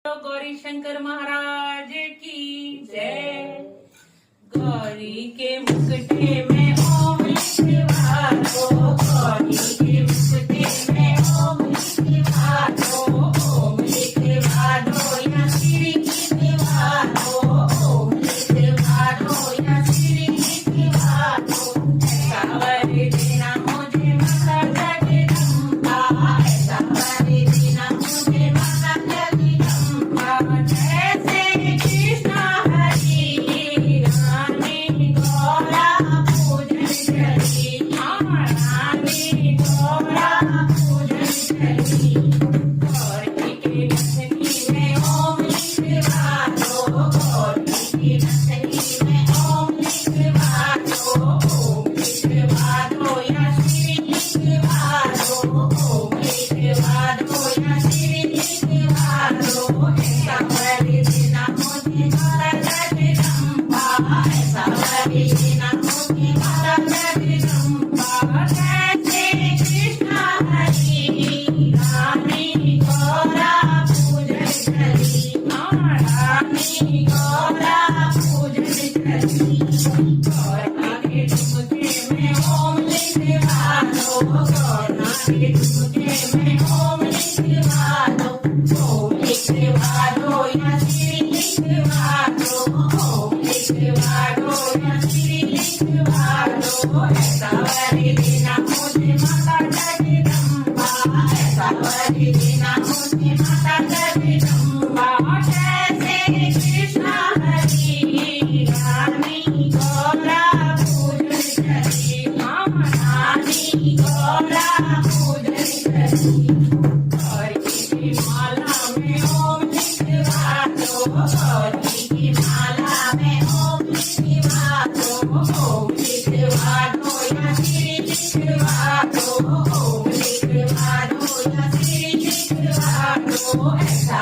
गौरी शंकर महाराज की जय। गौरी के मुकुटे में ओम लिखवा दो, गौरी के मुकुटे में ओम लिखवा दो, ओम लिखवा दो या श्री लिखवा दो, ओम लिखवा दो या श्री लिखवा दो। ऐसा वर देना मुझे माता जगदम्बा, ऐसा वर देना मुझे माता जगदम्बा। जैसे कृष्ण हरि रानी गौरा पूजन करी, रानी गौरा पूजन करी। गौरी के नथनी में ओम लिखवा दो, गौरी के नथनी में ओम लिखवा दो, ओम लिखवा दो या श्री लिखवा दो, ओम लिखवा दो या श्री लिखवा दो। ऐसा वर देना मुझे माता जगदम्बा, ऐसा वर देना मुझे माता जगदम्बा। जैसे कृष्ण हरि रानी गौरा पूजन करी, रानी गौरा पूजन करी। गौरा के झुमके में ओम लिखवा दो, गौरा के झुमके में ओम लिखवा दो, ओम लिखवा दो या श्री लिखवा दो, ओम लिखवा दो या श्री लिखवा दो। ऐसा वर देना मुझे माता जगदम्बा, ऐसा वर देना मुझे माता जगदम्बा। जैसे कृष्ण हरि रानी गौरा पूजन करी, रानी गौरा पूजन करी। गौरी की माला में ओम लिखवा दो, गौरी की माला में ओम लिखवा दो, ओम लिखवा दो या श्री लिखवा दो, ओम लिखवा दो या श्री लिखवा दो। ऐसा